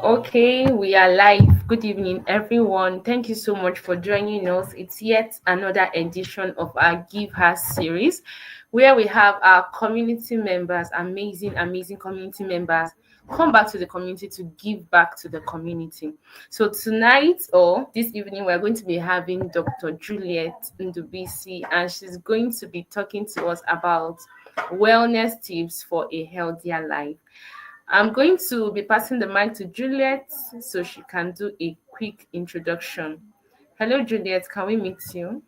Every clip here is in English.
Okay, we are live. Good evening, everyone. Thank you so much for joining us. It's yet another edition of our Givher Series, where we have our community members, amazing community members, come back to the community to give back to the community. So tonight or this evening, we're going to be having Dr. Juliet Ndubisi, and she's going to be talking to us about wellness tips for a healthier life. I'm going to be passing the mic to Juliet so she can do a quick introduction. Hello, Juliet. Can we meet you?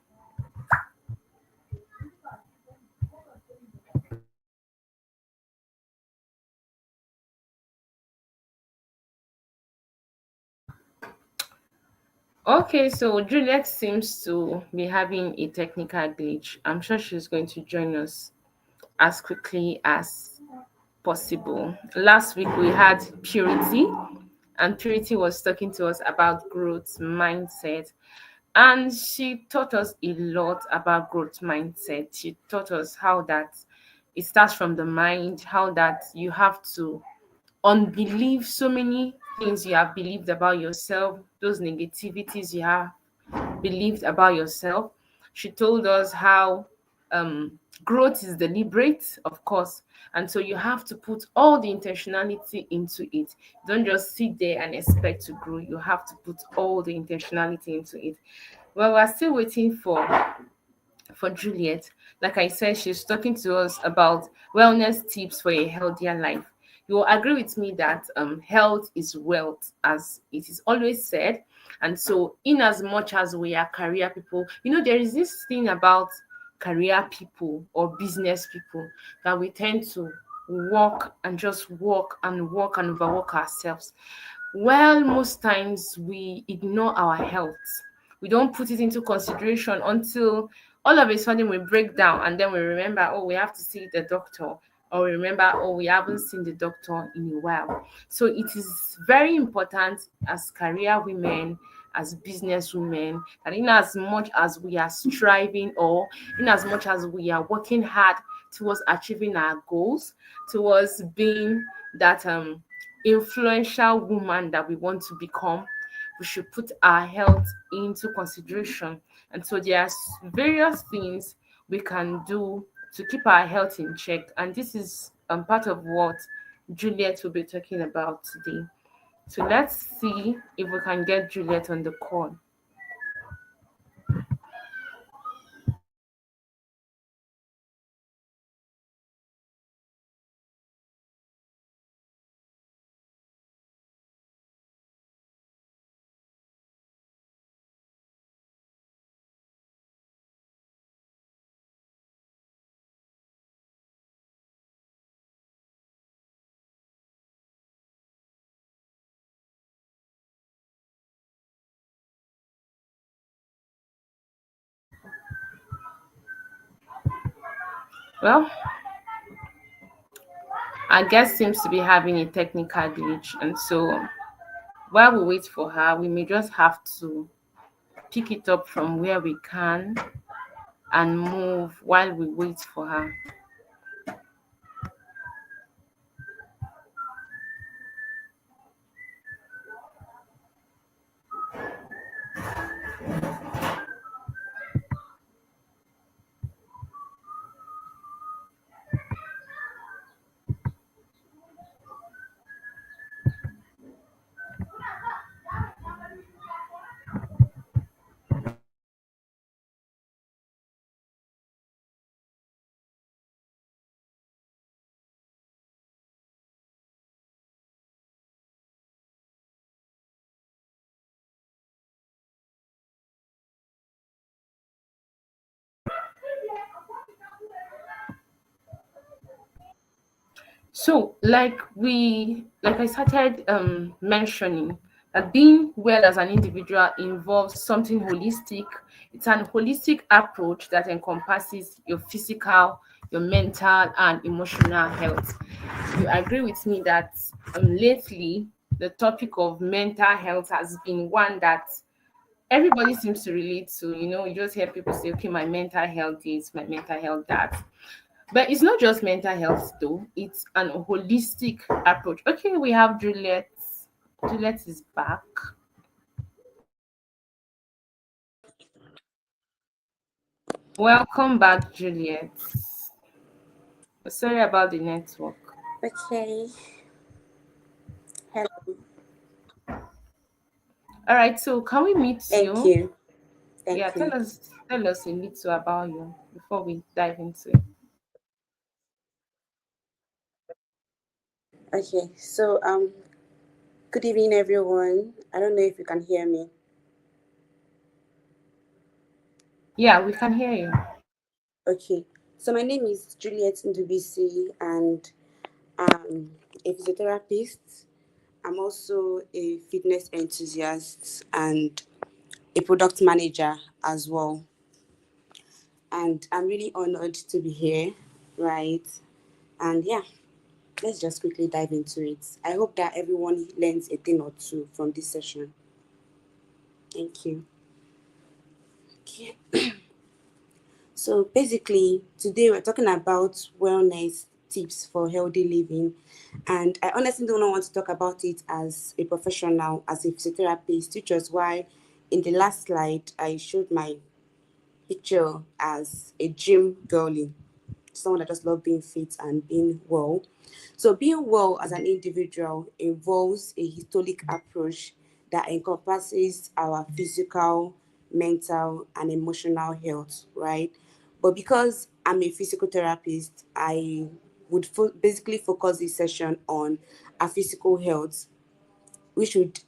Okay, so Juliet seems to be having a technical glitch. I'm sure she's going to join us as quickly as possible. Last week we had Purity, and Purity was talking to us about growth mindset. And she taught us a lot about growth mindset. She taught us how that it starts from the mind, how that you have to unbelieve so many things you have believed about yourself, those negativities you have believed about yourself. She told us how growth is deliberate, of course, and so you have to put all the intentionality into it. Don't just sit there and expect to grow. You have to put all the intentionality into it. Well, we're still waiting for Juliet. Like I said, she's talking to us about wellness tips for a healthier life. You will agree with me that health is wealth, as it is always said. And so, in as much as we are career people, there is this thing about career people or business people that we tend to work and just work and work and overwork ourselves. Well, most times we ignore our health. We don't put it into consideration until all of a sudden we break down and then we remember, oh, we have to see the doctor, or we remember, oh, we haven't seen the doctor in a while. So it is very important as career women, as business women, that in as much as we are striving or in as much as we are working hard towards achieving our goals, towards being that influential woman that we want to become, we should put our health into consideration. And so there's various things we can do to keep our health in check. And this is part of what Juliet will be talking about today. So let's see if we can get Juliet on the call. Well, our guest seems to be having a technical glitch. And so while we wait for her, we may just have to pick it up from where we can and move while we wait for her. So, like I started mentioning, that being well as an individual involves something holistic. It's an holistic approach that encompasses your physical, your mental, and emotional health. You agree with me that lately the topic of mental health has been one that everybody seems to relate to. You just hear people say, okay, my mental health is, my mental health that. But it's not just mental health though, it's an holistic approach. Okay, we have Juliet. Juliet is back. Welcome back, Juliet. Sorry about the network. Okay. Hello. All right, so can we meet Thank you? you. Yeah, Thank you. tell us a little about you before we dive into it. Okay. Good evening, everyone. I don't know if you can hear me. Yeah, we can hear you. Okay. So my name is Juliet Ndubisi, and I'm a physiotherapist. I'm also a fitness enthusiast and a product manager as well. And I'm really honored to be here, right? And yeah, let's just quickly dive into it. I hope that everyone learns a thing or two from this session. Thank you. Okay. So basically, today we're talking about wellness tips for healthy living. And I honestly don't want to talk about it as a professional, as a physiotherapist, which was why in the last slide I showed my picture as a gym girly, someone that just love being fit and being well. So being well as an individual involves a holistic approach that encompasses our physical, mental, and emotional health, right? But because I'm a physical therapist, I would basically focus this session on our physical health. We should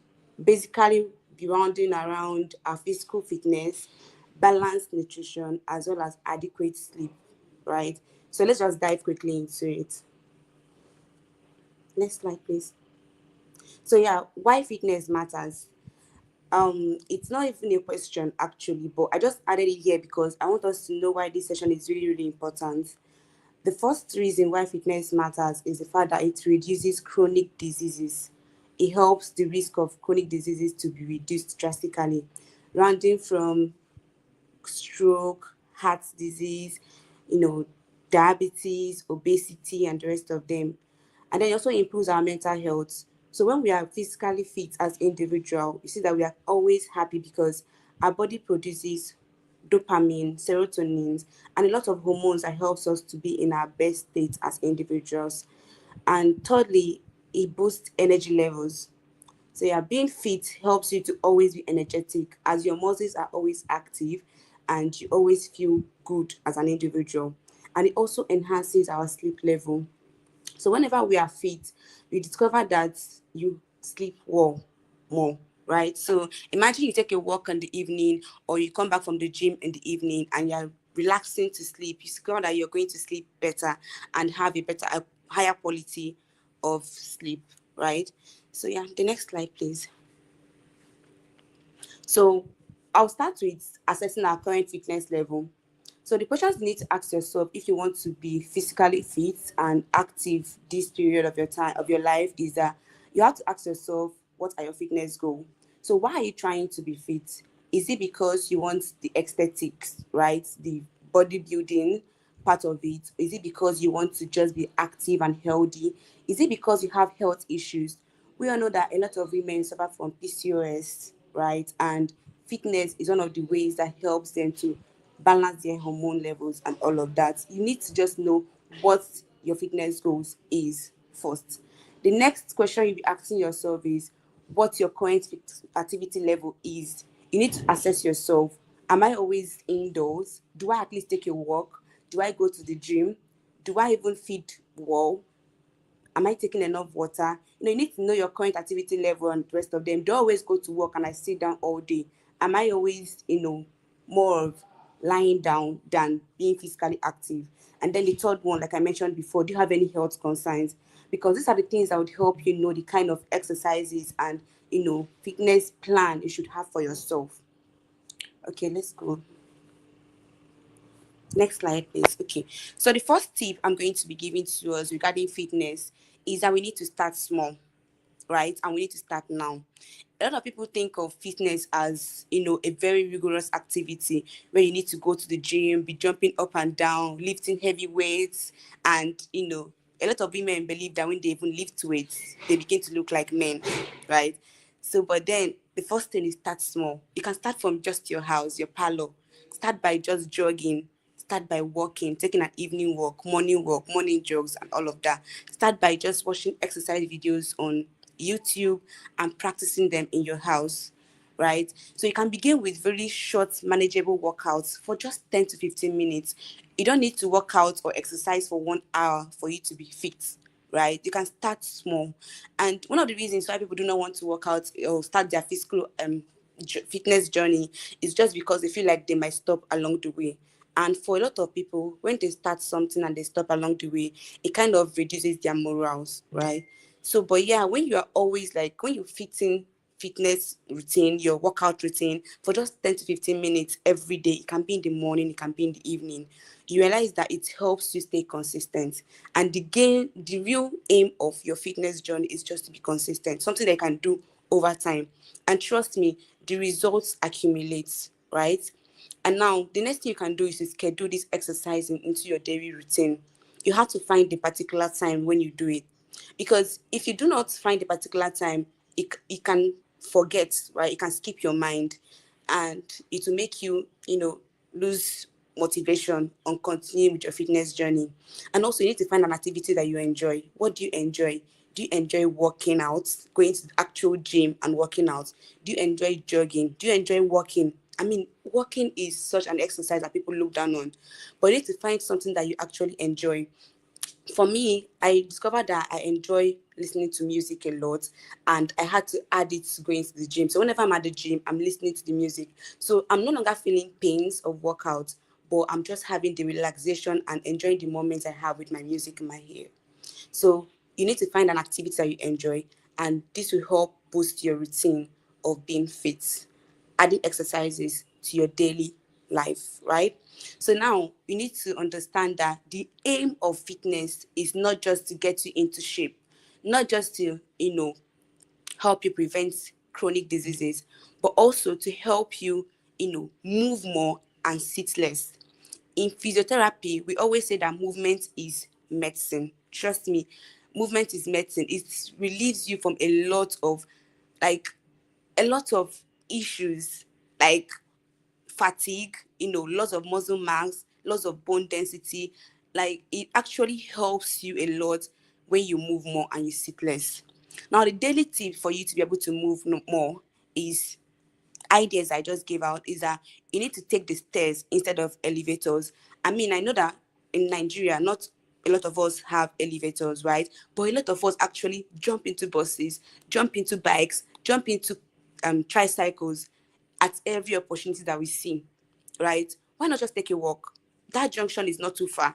basically be rounding around our physical fitness, balanced nutrition, as well as adequate sleep, right? So let's just dive quickly into it. Next slide, please. So yeah, why fitness matters. It's not even a question actually, but I just added it here because I want us to know why this session is really, really important. The first reason why fitness matters is the fact that it reduces chronic diseases. It helps the risk of chronic diseases to be reduced drastically, ranging from stroke, heart disease, you know, diabetes, obesity, and the rest of them. And then it also improves our mental health. So when we are physically fit as individual, you see that we are always happy because our body produces dopamine, serotonin, and a lot of hormones that helps us to be in our best state as individuals. And thirdly, it boosts energy levels. So yeah, being fit helps you to always be energetic as your muscles are always active and you always feel good as an individual. And it also enhances our sleep level. So whenever we are fit, we discover that you sleep well more, right? So imagine you take a walk in the evening or you come back from the gym in the evening and you're relaxing to sleep. You discover that you're going to sleep better and have a higher quality of sleep, right? So yeah, the next slide, please. So I'll start with assessing our current fitness level. So the questions you need to ask yourself if you want to be physically fit and active this period of your time of your life is that you have to ask yourself what are your fitness goals. So why are you trying to be fit? Is it because you want the aesthetics, right? The bodybuilding part of it? Is it because you want to just be active and healthy? Is it because you have health issues? We all know that a lot of women suffer from PCOS, right? And fitness is one of the ways that helps them to balance their hormone levels and all of that. You need to just know what your fitness goals is first. The next question you'll be asking yourself is what your current activity level is. You need to assess yourself. Am I always indoors? Do I at least take a walk? Do I go to the gym? Do I even feed well? Am I taking enough water? You need to know your current activity level and the rest of them. Don't always go to work and I sit down all day. Am I always, more of lying down than being physically active? And then the third one, like I mentioned before, do you have any health concerns? Because these are the things that would help you know the kind of exercises and fitness plan you should have for yourself. Okay, let's go. Next slide, please. Okay. So the first tip I'm going to be giving to us regarding fitness is that we need to start small, right? And we need to start now. A lot of people think of fitness as, a very rigorous activity where you need to go to the gym, be jumping up and down, lifting heavy weights, and, a lot of women believe that when they even lift weights, they begin to look like men, right? So, but then the first thing is start small. You can start from just your house, your parlor. Start by just jogging. Start by walking, taking an evening walk, morning jogs, and all of that. Start by just watching exercise videos on YouTube and practicing them in your house, right? So you can begin with very short, manageable workouts for just 10 to 15 minutes. You don't need to work out or exercise for 1 hour for you to be fit, right? You can start small. And one of the reasons why people do not want to work out or start their physical fitness journey is just because they feel like they might stop along the way. And for a lot of people, when they start something and they stop along the way, it kind of reduces their morals, right? So, but yeah, when you are always like, when you fit in fitness routine, your workout routine for just 10 to 15 minutes every day, it can be in the morning, it can be in the evening, you realize that it helps you stay consistent. And the real aim of your fitness journey is just to be consistent, something that you can do over time. And trust me, the results accumulate, right? And now the next thing you can do is to schedule this exercising into your daily routine. You have to find the particular time when you do it. Because if you do not find a particular time, it can forget, right? It can skip your mind, and it will make you, lose motivation on continuing with your fitness journey. And also, you need to find an activity that you enjoy. What do you enjoy? Do you enjoy working out, going to the actual gym and working out? Do you enjoy jogging? Do you enjoy walking? I mean, walking is such an exercise that people look down on, but you need to find something that you actually enjoy. For me, I discovered that I enjoy listening to music a lot, and I had to add it to going to the gym. So whenever I'm at the gym, I'm listening to the music. So I'm no longer feeling pains of workout, but I'm just having the relaxation and enjoying the moments I have with my music in my ear. So you need to find an activity that you enjoy, and this will help boost your routine of being fit, adding exercises to your daily life, right? So now you need to understand that the aim of fitness is not just to get you into shape, not just to, help you prevent chronic diseases, but also to help you, move more and sit less. In physiotherapy, we always say that movement is medicine. Trust me, movement is medicine. It relieves you from like, a lot of issues, like fatigue, loss of muscle mass, loss of bone density. Like, it actually helps you a lot when you move more and you sit less. Now, the daily tip for you to be able to move more is ideas I just gave out, is that you need to take the stairs instead of elevators. I mean, I know that in Nigeria, not a lot of us have elevators, right? But a lot of us actually jump into buses, jump into bikes, jump into tricycles at every opportunity that we see, right? Why not just take a walk? That junction is not too far.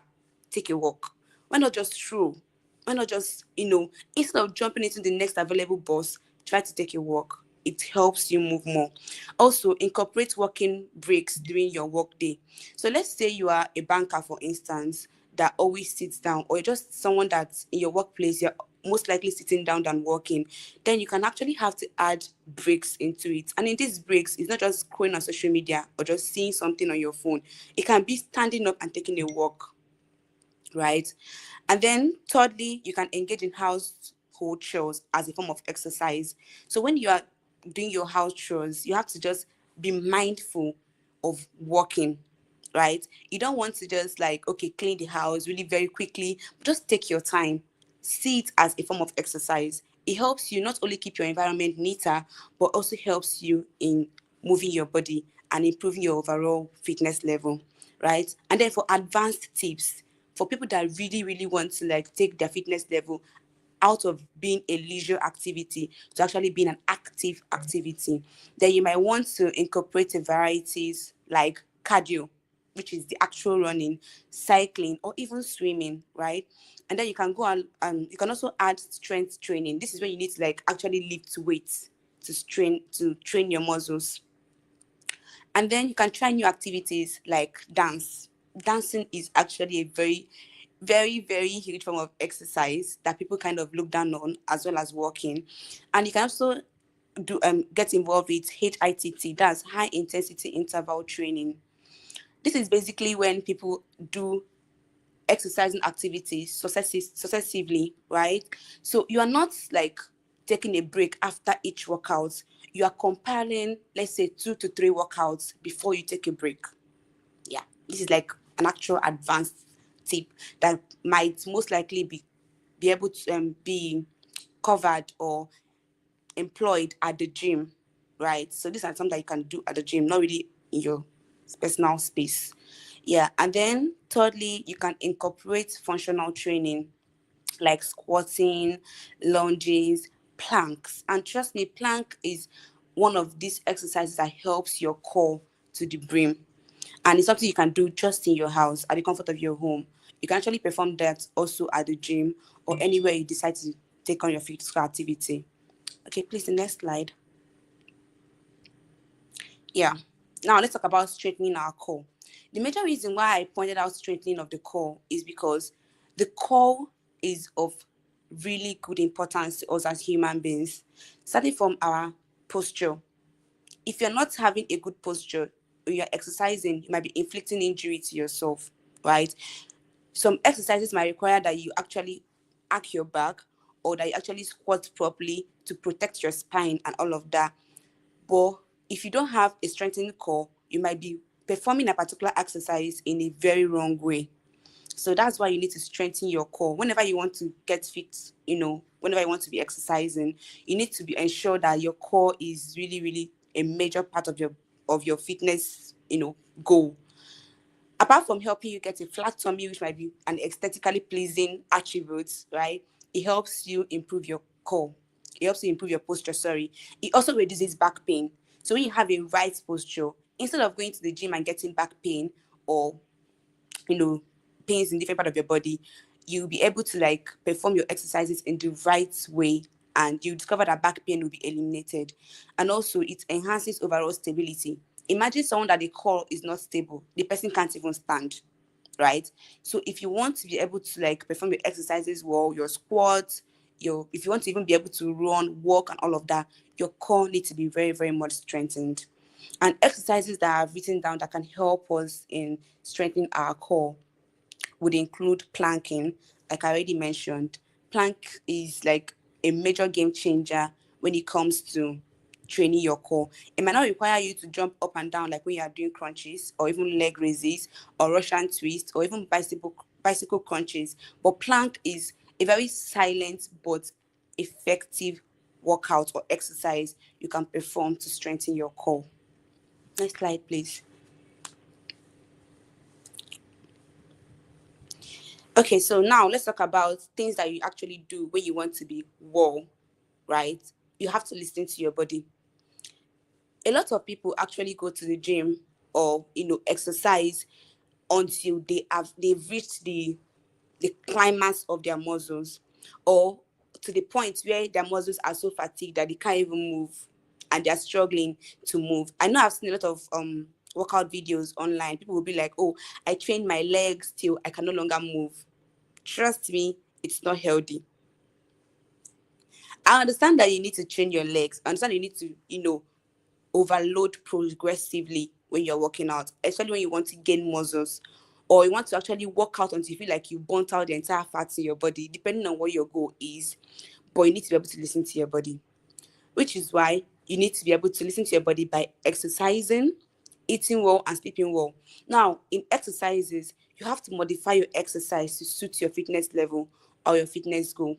Take a walk. Why not just stroll? Why not just, instead of jumping into the next available bus, try to take a walk. It helps you move more. Also, incorporate walking breaks during your work day. So let's say you are a banker, for instance, that always sits down, or just someone that's in your workplace, you're most likely sitting down than walking. Then you can actually have to add breaks into it. And in these breaks, it's not just scrolling on social media or just seeing something on your phone. It can be standing up and taking a walk, right? And then thirdly, you can engage in household chores as a form of exercise. So when you are doing your house chores, you have to just be mindful of walking, right? You don't want to just like, okay, clean the house really very quickly. Just take your time. See it as a form of exercise. It helps you not only keep your environment neater, but also helps you in moving your body and improving your overall fitness level, right? And then for advanced tips, for people that really, really want to like take their fitness level out of being a leisure activity to actually being an active activity, then you might want to incorporate varieties like cardio, which is the actual running, cycling, or even swimming, right? And then you can go on, you can also add strength training. This is when you need to like actually lift weights to train your muscles. And then you can try new activities like dance. Dancing is actually a very, very, very huge form of exercise that people kind of look down on, as well as walking. And you can also get involved with HITT, that's high intensity interval training. This is basically when people do exercising activities successively, right? So you are not like taking a break after each workout. You are compiling, let's say, 2 to 3 workouts before you take a break. Yeah, this is like an actual advanced tip that might most likely be able to be covered or employed at the gym, right? So these are something that you can do at the gym, not really in your personal space. Yeah, and then thirdly, you can incorporate functional training like squatting, lunges, planks. And trust me, plank is one of these exercises that helps your core to the brim. And it's something you can do just in your house, at the comfort of your home. You can actually perform that also at the gym or anywhere you decide to take on your physical activity. Okay, please, the next slide. Yeah. Now let's talk about strengthening our core. The major reason why I pointed out strengthening of the core is because the core is of really good importance to us as human beings, starting from our posture. If you're not having a good posture when you're exercising, you might be inflicting injury to yourself, right? Some exercises might require that you actually arch your back or that you actually squat properly to protect your spine and all of that. But if you don't have a strengthening core, you might be performing a particular exercise in a very wrong way. So that's why you need to strengthen your core. Whenever you want to get fit, whenever you want to be exercising, you need to be ensure that your core is really, really a major part of your fitness, goal. Apart from helping you get a flat tummy, which might be an aesthetically pleasing attribute, right? It helps you improve your core. It helps you improve your posture, sorry. It also reduces back pain. So when you have a right posture, instead of going to the gym and getting back pain or, you know, pains in different part of your body, you'll be able to like perform your exercises in the right way and you discover that back pain will be eliminated. And also it enhances overall stability. Imagine someone that the core is not stable, the person can't even stand, right? So if you want to be able to like perform your exercises well, your squats, if you want to even be able to run, walk, and all of that, your core needs to be very, very much strengthened. And exercises that I've written down that can help us in strengthening our core would include planking, like I already mentioned. Plank is like a major game changer when it comes to training your core. It might not require you to jump up and down like when you are doing crunches or even leg raises or Russian twist or even bicycle crunches. But plank is a very silent but effective workout or exercise you can perform to strengthen your core. Next slide, please. Okay, so now let's talk about things that you actually do when you want to be well, right? You have to listen to your body. A lot of people actually go to the gym or exercise until they've reached the climax of their muscles, or to the point where their muscles are so fatigued that they can't even move and they're struggling to move. I know I've seen a lot of workout videos online. People will be like, oh, I trained my legs till I can no longer move. Trust me, it's not healthy. I understand that you need to train your legs. I understand you need to, overload progressively when you're working out, especially when you want to gain muscles or you want to actually work out until you feel like you burnt out the entire fat in your body, depending on what your goal is. But you need to be able to listen to your body, which is why you need to be able to listen to your body by exercising, eating well, and sleeping well. Now, in exercises, you have to modify your exercise to suit your fitness level or your fitness goal.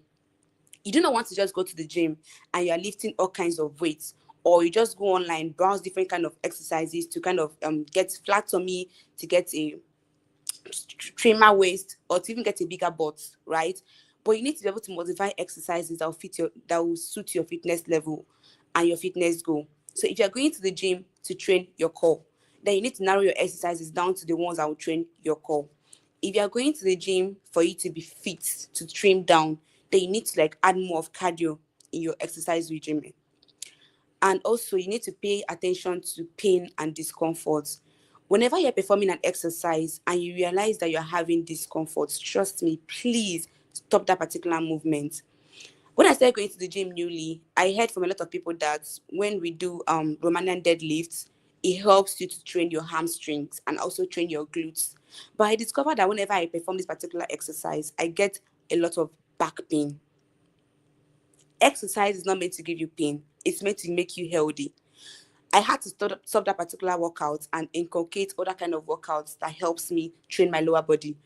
You do not want to just go to the gym and you are lifting all kinds of weights, or you just go online, browse different kind of exercises to kind of get flat tummy, to get a trimmer waist, or to even get a bigger butt, right? But you need to be able to modify exercises that will suit your fitness level and your fitness goal. So if you're going to the gym to train your core, then you need to narrow your exercises down to the ones that will train your core. If you're going to the gym for you to be fit, to trim down, then you need to like add more of cardio in your exercise regimen. And also, you need to pay attention to pain and discomfort. Whenever you're performing an exercise and you realize that you're having discomfort, trust me, please stop that particular movement. When I started going to the gym newly, I heard from a lot of people that when we do Romanian deadlifts, it helps you to train your hamstrings and also train your glutes. But I discovered that whenever I perform this particular exercise, I get a lot of back pain. Exercise is not meant to give you pain, it's meant to make you healthy. I had to stop that particular workout and inculcate other kind of workouts that helps me train my lower body.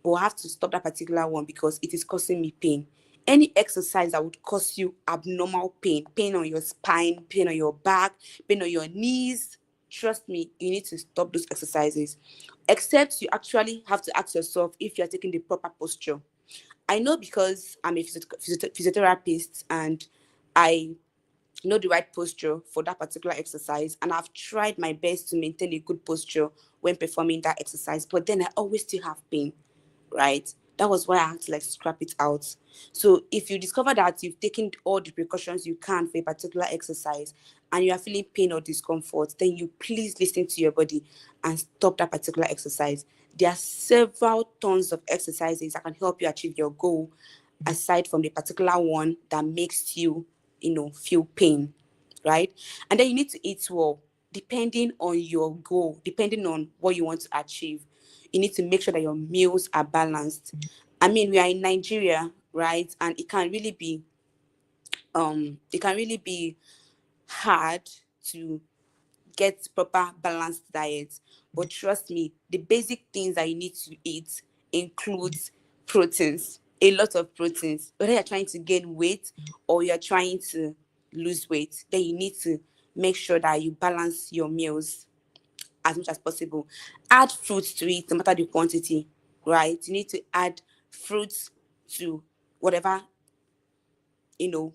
But I have to stop that particular one because it is causing me pain. Any exercise that would cause you abnormal pain, pain on your spine, pain on your back, pain on your knees, trust me, you need to stop those exercises. Except you actually have to ask yourself if you are taking the proper posture. I know because I'm a physiotherapist and I know the right posture for that particular exercise, and I've tried my best to maintain a good posture when performing that exercise, but then I always still have pain, right? That was why I had to like scrap it out. So if you discover that you've taken all the precautions you can for a particular exercise and you are feeling pain or discomfort, then you please listen to your body and stop that particular exercise. There are several tons of exercises that can help you achieve your goal aside from the particular one that makes you, feel pain, right? And then you need to eat well, depending on your goal, depending on what you want to achieve. You need to make sure that your meals are balanced. I mean, we are in Nigeria, right? And it can really be hard to get proper balanced diet. But trust me, the basic things that you need to eat includes proteins, a lot of proteins. Whether you're trying to gain weight or you're trying to lose weight, then you need to make sure that you balance your meals as much as possible. Add fruits to it, no matter the quantity, right? You need to add fruits to whatever, you know,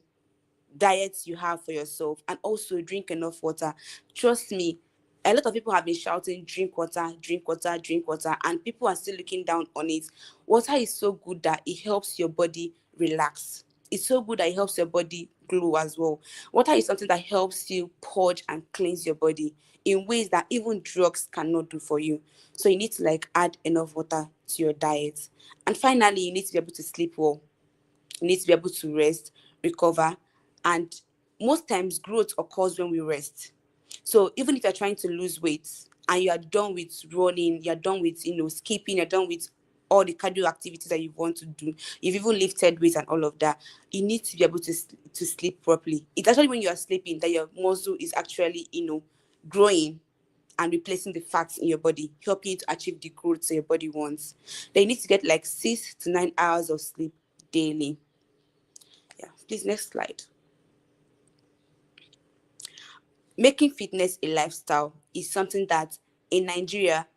diets you have for yourself, and also drink enough water. Trust me, a lot of people have been shouting drink water, drink water, drink water, and people are still looking down on it. Water is so good that it helps your body relax. It's so good that it helps your body glow as well. Water is something that helps you purge and cleanse your body in ways that even drugs cannot do for you. So you need to like add enough water to your diet. And finally, you need to be able to sleep well. You need to be able to rest, recover, and most times growth occurs when we rest. So even if you're trying to lose weight and you are done with running, you're done with skipping, you're done with all the cardio activities that you want to do, you've even lifted weights and all of that, you need to be able to sleep properly. It's actually when you are sleeping that your muscle is actually growing and replacing the fats in your body, helping you to achieve the growth that your body wants. Then you need to get like 6 to 9 hours of sleep daily. Yeah, please, next slide. Making fitness a lifestyle is something that in Nigeria,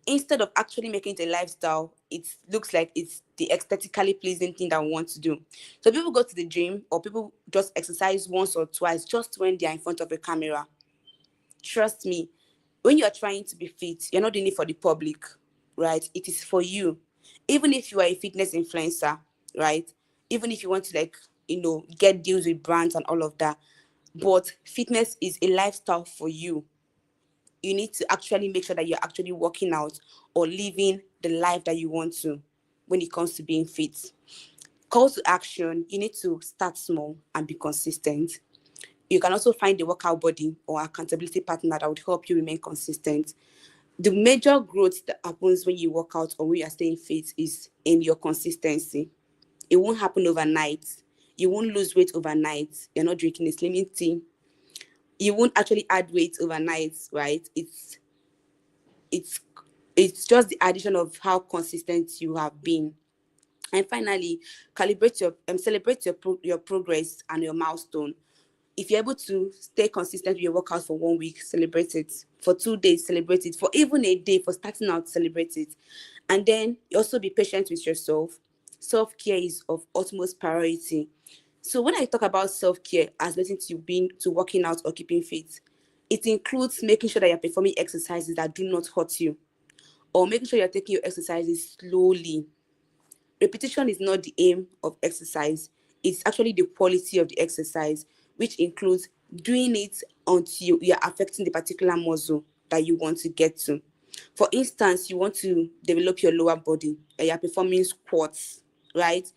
instead of actually making it a lifestyle, it looks like it's the aesthetically pleasing thing that we want to do. So people go to the gym or people just exercise once or twice just when they are in front of a camera. Trust me, when you are trying to be fit, you're not doing it for the public, right? It is for you. Even if you are a fitness influencer, right? Even if you want to like, get deals with brands and all of that, but fitness is a lifestyle for you. You need to actually make sure that you're actually working out or living the life that you want to when it comes to being fit. Call to action, you need to start small and be consistent. You can also find a workout body or accountability partner that would help you remain consistent. The major growth that happens when you work out or when you are staying fit is in your consistency. It won't happen overnight. You won't lose weight overnight. You're not drinking a slimming tea. You won't actually add weight overnight, right? It's it's just the addition of how consistent you have been. And finally, calibrate your celebrate your progress and your milestone. If you're able to stay consistent with your workout for 1 week, celebrate it. For 2 days, celebrate it. For even a day, for starting out, celebrate it. And then you also be patient with yourself. Self-care is of utmost priority. So when I talk about self-care as relating to being to working out or keeping fit, it includes making sure that you're performing exercises that do not hurt you, or making sure you're taking your exercises slowly. Repetition is not the aim of exercise, it's actually the quality of the exercise, which includes doing it until you are affecting the particular muscle that you want to get to. For instance, you want to develop your lower body and you're performing squats, right?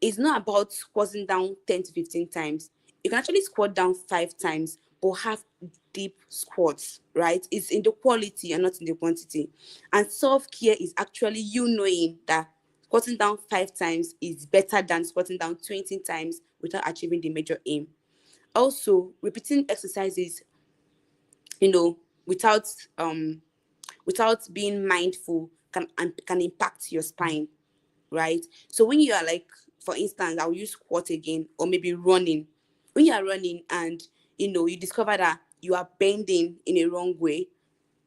It's not about squatting down 10 to 15 times. You can actually squat down 5 times, but have deadlift squats, right? It's in the quality and not in the quantity. And self-care is actually you knowing that squatting down 5 times is better than squatting down 20 times without achieving the major aim. Also, repeating exercises, without being mindful can impact your spine, right? So when you are like, for instance, I'll use squat again, or maybe running. When you are running and you discover that you are bending in a wrong way,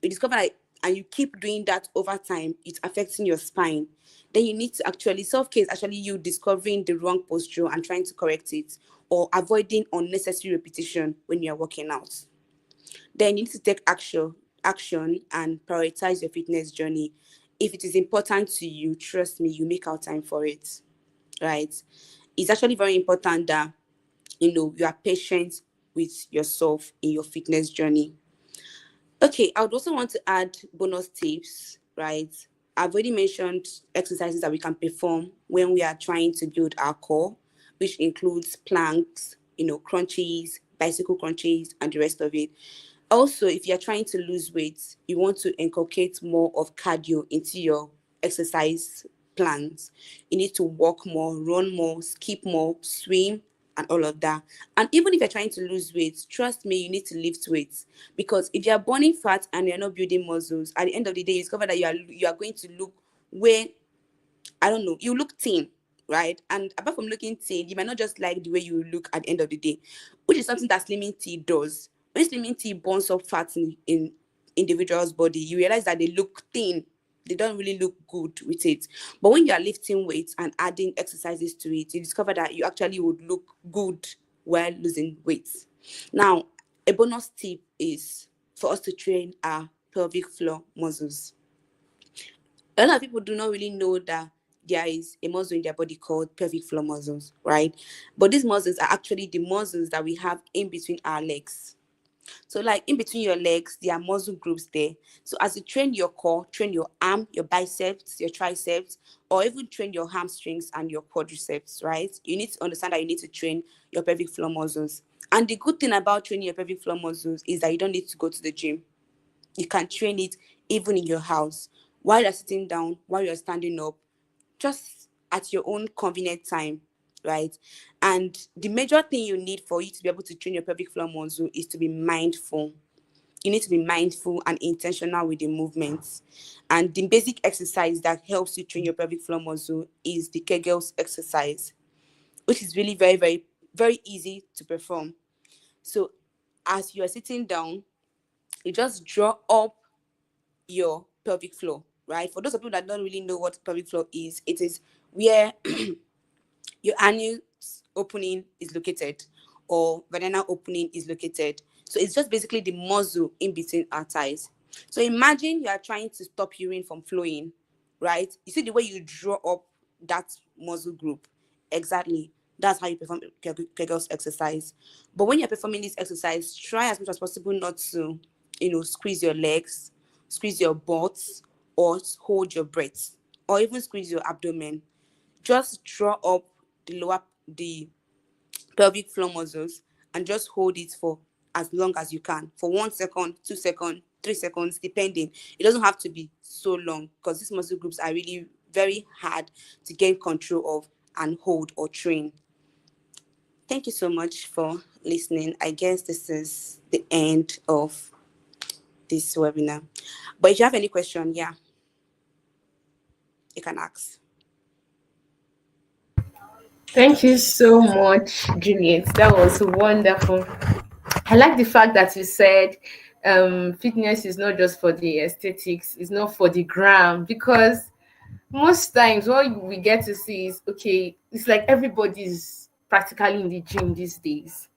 you discover that, and you keep doing that over time, it's affecting your spine. Then you need to actually, self-care is actually you discovering the wrong posture and trying to correct it, or avoiding unnecessary repetition when you are working out. Then you need to take action and prioritize your fitness journey. If it is important to you, trust me, you make out time for it, right? It's actually very important that you are patient with yourself in your fitness journey. Okay, I would also want to add bonus tips, right? I've already mentioned exercises that we can perform when we are trying to build our core, which includes planks, crunches, bicycle crunches, and the rest of it. Also, if you're trying to lose weight, you want to inculcate more of cardio into your exercise plans. You need to walk more, run more, skip more, swim, and all of that. And even if you're trying to lose weight, trust me, you need to lift weights, because if you're burning fat and you're not building muscles, at the end of the day, you discover that you are going to look way, I don't know, you look thin, right? And apart from looking thin, you might not just like the way you look at the end of the day, which is something that slimming tea does. When slimming tea burns up fat in individuals' body, you realize that they look thin. They don't really look good with it. But when you are lifting weights and adding exercises to it, you discover that you actually would look good while losing weight. Now, a bonus tip is for us to train our pelvic floor muscles. A lot of people do not really know that there is a muscle in their body called pelvic floor muscles, right? But these muscles are actually the muscles that we have in between our legs. So, like in between your legs, there are muscle groups there. So, as you train your core, train your arm, your biceps, your triceps, or even train your hamstrings and your quadriceps, right? You need to understand that you need to train your pelvic floor muscles. And the good thing about training your pelvic floor muscles is that you don't need to go to the gym. You can train it even in your house, while you're sitting down, while you're standing up, just at your own convenient time, right? And the major thing you need for you to be able to train your pelvic floor muscle is to be mindful. You need to be mindful and intentional with the movements. And the basic exercise that helps you train your pelvic floor muscle is the Kegel's exercise, which is really very, very, very easy to perform. So as you are sitting down, you just draw up your pelvic floor, right? For those of you that don't really know what pelvic floor is, it is where your anus opening is located, or vaginal opening is located. So it's just basically the muscle in between our thighs. So imagine you are trying to stop urine from flowing, right? You see the way you draw up that muscle group. Exactly. That's how you perform Kegel's exercise. But when you're performing this exercise, try as much as possible not to, squeeze your legs, squeeze your butt, or hold your breath, or even squeeze your abdomen. Just draw up the pelvic floor muscles and just hold it for as long as you can, for 1 second, 2 seconds, 3 seconds, depending. It doesn't have to be so long, because these muscle groups are really very hard to gain control of and hold or train. Thank you so much for listening. I guess this is the end of this webinar. But if you have any question, yeah, you can ask. Thank you so much, Juliet. That was wonderful. I like the fact that you said fitness is not just for the aesthetics, it's not for the gram, because most times what we get to see is, okay, it's like everybody's practically in the gym these days.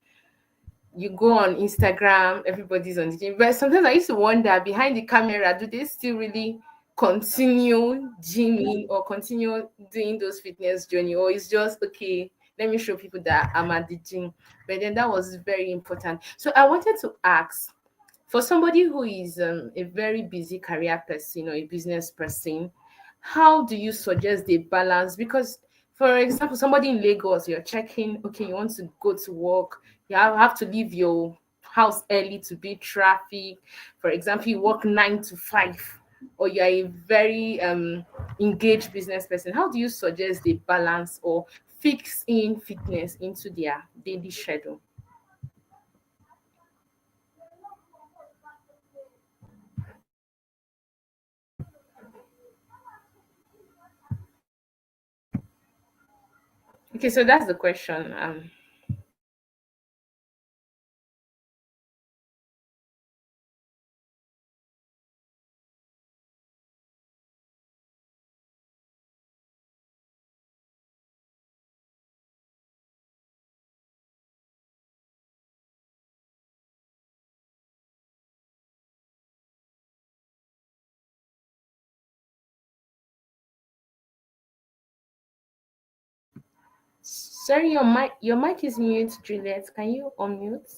You go on Instagram, everybody's on the gym. But sometimes I used to wonder, behind the camera, do they still really continue gymming or continue doing those fitness journey? Or it's just, okay, let me show people that I'm at the gym. But then that was very important. So I wanted to ask, for somebody who is a very busy career person or a business person, how do you suggest they balance? Because, for example, somebody in Lagos, you're checking, okay, you want to go to work, you have to leave your house early to beat traffic. For example, you work 9 to 5, or you are a very engaged business person. How do you suggest they balance or fix in fitness into their daily schedule? Okay, so that's the question. Sorry, your mic is mute, Juliet. Can you unmute?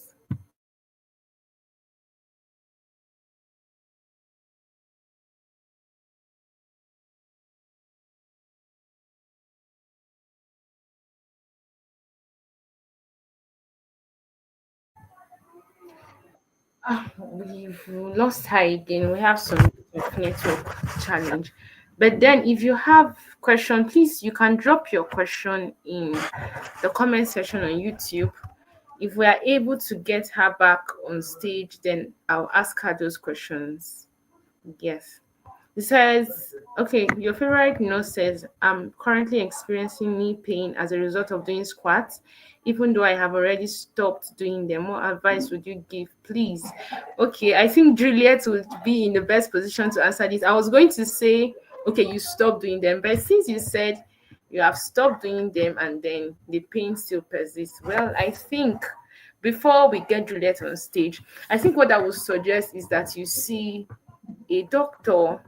We've lost her again. We have some network challenge. But then, if you have question, please you can drop your question in the comment section on YouTube. If we are able to get her back on stage, then I'll ask her those questions. Yes. It says, okay, your favorite nurse says, I'm currently experiencing knee pain as a result of doing squats, even though I have already stopped doing them. What advice would you give, please? Okay, I think Juliet would be in the best position to answer this. I was going to say, okay, you stopped doing them, but since you said you have stopped doing them and then the pain still persists, well, I think before we get Juliet on stage, I think what I would suggest is that you see a doctor,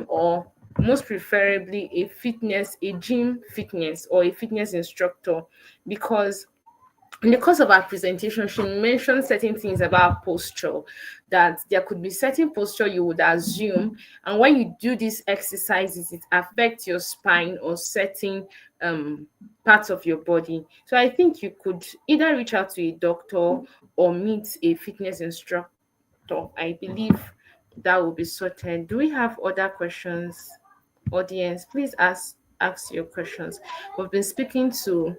or most preferably a gym fitness or a fitness instructor, because in the course of our presentation, she mentioned certain things about posture, that there could be certain posture you would assume, and when you do these exercises, it affects your spine or certain parts of your body. So I think you could either reach out to a doctor or meet a fitness instructor. I believe that will be sorted. Do we have other questions? Audience, please ask your questions. We've been speaking to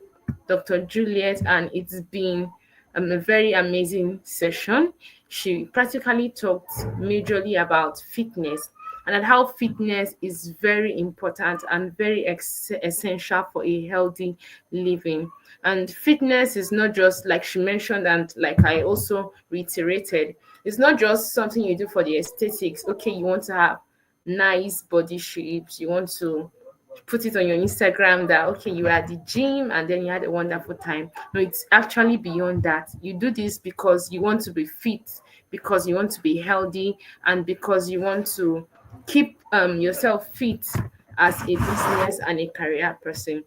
Dr. Juliet, and it's been a very amazing session. She practically talked majorly about fitness and how fitness is very important and very essential for a healthy living. And fitness is not just like she mentioned, and like I also reiterated, it's not just something you do for the aesthetics. Okay, you want to have nice body shapes, you want to put it on your Instagram that okay, you were at the gym and then you had a wonderful time. No, it's actually beyond that. You do this because you want to be fit, because you want to be healthy, and because you want to keep yourself fit as a business and a career person.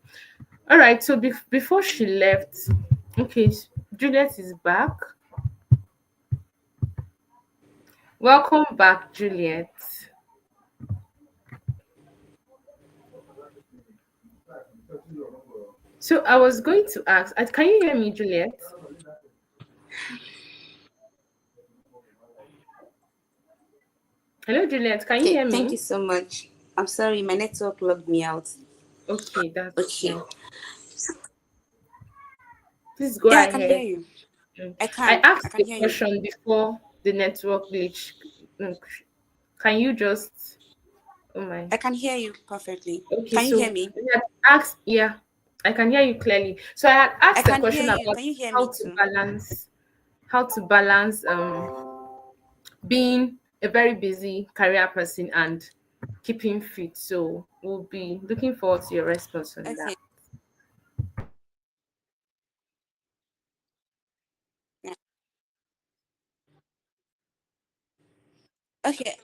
All right, so before she left, okay, Juliet is back. Welcome back, Juliet. So I was going to ask, can you hear me, Juliet? Hello, Juliet. Can you Okay, hear thank you me? so much. I'm sorry, my network logged me out. Okay, that's Okay. fine. Please go Yeah, I can hear ahead. you. Mm. I I can. I asked can the hear you. question before the network glitch. Mm, Can you just? Oh my. I can hear you perfectly. Okay, Can you hear so me? I had asked. Yeah, I can hear you clearly. So I had I asked a can hear question you. about Can you hear me how to too? balance, how to balance being a very busy career person and keeping fit. So we'll be looking forward to your response on that. Okay. Yeah. Okay.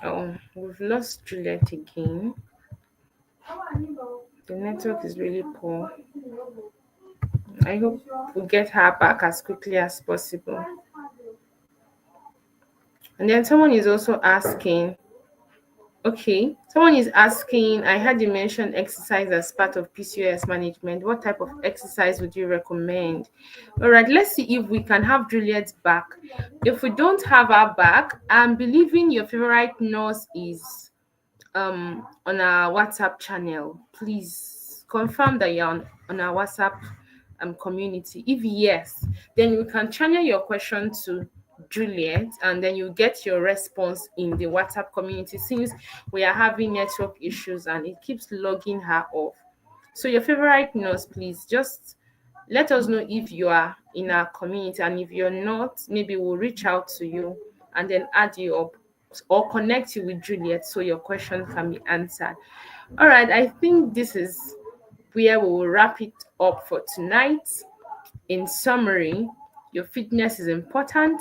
Oh, we've lost Juliet again. The network is really poor. I hope we get her back as quickly as possible. And then someone is also asking, okay, someone is asking, I heard you mention exercise as part of PCOS management. What type of exercise would you recommend? All right, let's see if we can have Juliet back. If we don't have her back, I'm believing your favorite nurse is on our WhatsApp channel. Please confirm that you're on our WhatsApp community. If yes, then you can channel your question to Juliet and then you get your response in the WhatsApp community since we are having network issues and it keeps logging her off. So your favorite nurse, please just let us know if you are in our community, and if you're not, maybe we'll reach out to you and then add you up or connect you with Juliet so your question can be answered. All right, I think this is where we will wrap it up for tonight. In summary, your fitness is important.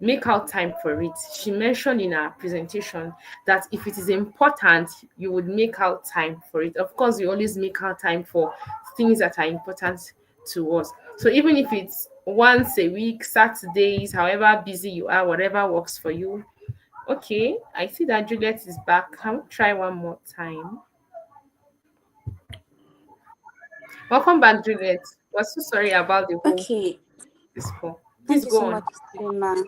Make out time for it. She mentioned in her presentation that if it is important, you would make out time for it. Of course, we always make out time for things that are important to us. So even if it's once a week, Saturdays, however busy you are, whatever works for you. Okay, I see that Juliet is back. Can we try one more time? Welcome back, Juliet. We're so sorry about the whole Okay, this call. Please thank you go so on. much, Lima.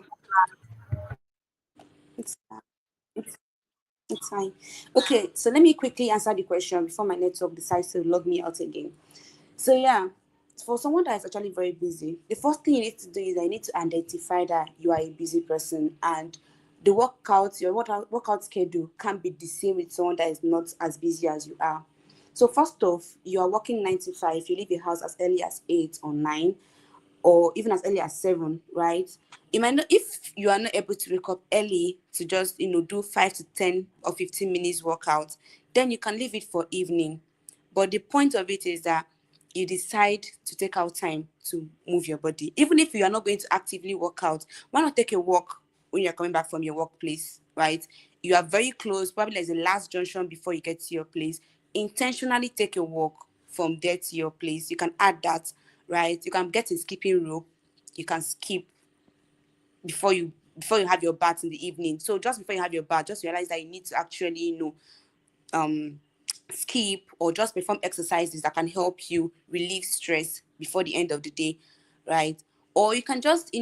It's it's it's fine. Okay, so let me quickly answer the question before my network decides to log me out again. So yeah, for someone that is actually very busy, the first thing you need to do is that you need to identify that you are a busy person and the workout schedule can't be the same with someone that is not as busy as you are. So first off, you are working 9 to 5. You leave your house as early as 8 or 9, or even as early as 7, right? You might not, if you are not able to wake up early to just do 5 to 10 or 15 minutes workout, then you can leave it for evening. But the point of it is that you decide to take out time to move your body. Even if you are not going to actively work out, why not take a walk when you're coming back from your workplace, right? You are very close, probably there's a last junction before you get to your place. Intentionally take a walk from there to your place. You can add that, right? You can get a skipping rope. You can skip before you have your bath in the evening. So just before you have your bath, just realize that you need to actually, um skip or just perform exercises that can help you relieve stress before the end of the day, right? Or you can just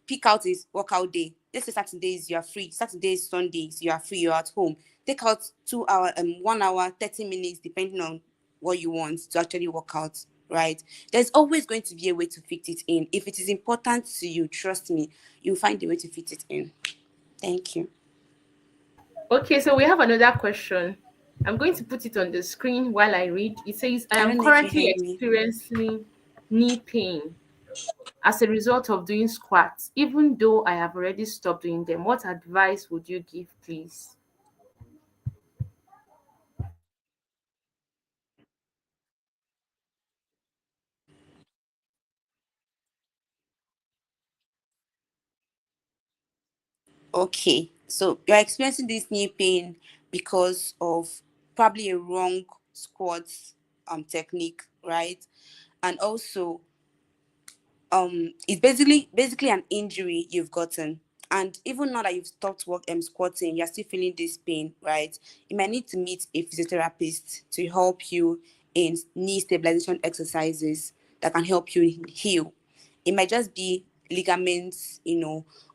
pick out this workout day. Let's say Saturdays you are free, Saturdays, Sundays you are free, you're at home. Take out 2 hour 1 hour 30 minutes, depending on what you want to actually work out, right? There's always going to be a way to fit it in. If it is important to you, trust me, you'll find a way to fit it in. Thank you. Okay, so we have another question. I'm going to put it on the screen while I read. It says, I I am don't know if you currently heard me. experiencing knee pain as a result of doing squats, even though I have already stopped doing them. What advice would you give, please? Okay, so you're experiencing this knee pain because of probably a wrong squat technique, right? And also it's basically an injury you've gotten. And even now that you've stopped squatting, you're still feeling this pain, right? You might need to meet a physiotherapist to help you in knee stabilization exercises that can help you heal. It might just be ligaments,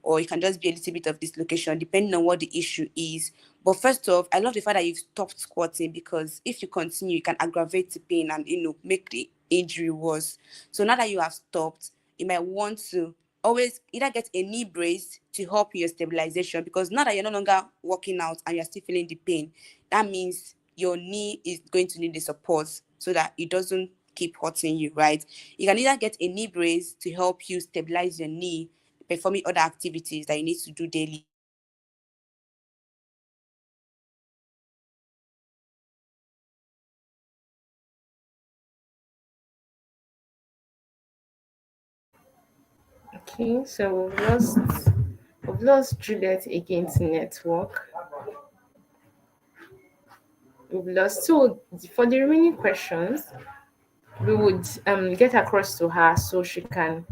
or it can just be a little bit of dislocation, depending on what the issue is. But first off, I love the fact that you've stopped squatting, because if you continue, you can aggravate the pain and make the injury worse. So now that you have stopped, you might want to always either get a knee brace to help your stabilization, because now that you're no longer working out and you're still feeling the pain, that means your knee is going to need the support so that it doesn't keep hurting you, right? You can either get a knee brace to help you stabilize your knee performing other activities that you need to do daily. Okay, so We've lost Juliet again to network. We've lost. So for the remaining questions, we would get across to her so she can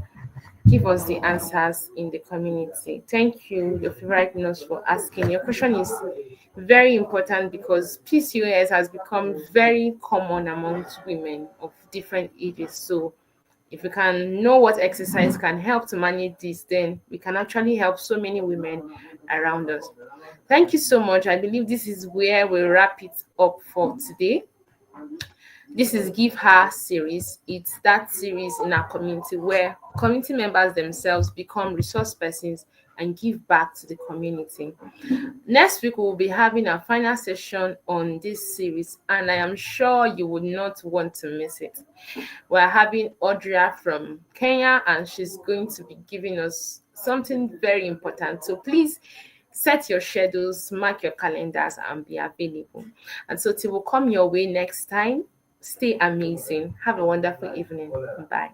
give us the answers in the community. Thank you, your favorite nurse, for asking. Your question is very important because PCOS has become very common amongst women of different ages. So if we can know what exercise can help to manage this, then we can actually help so many women around us. Thank you so much. I believe this is where we wrap it up for today. This is Give Her Series. It's that series in our community where community members themselves become resource persons and give back to the community. Next week, we will be having our final session on this series, and I am sure you would not want to miss it. We're having Audria from Kenya, and she's going to be giving us something very important. So please set your schedules, mark your calendars, and be available. And so, till will come your way next time. Stay amazing. Have a wonderful evening. Bye.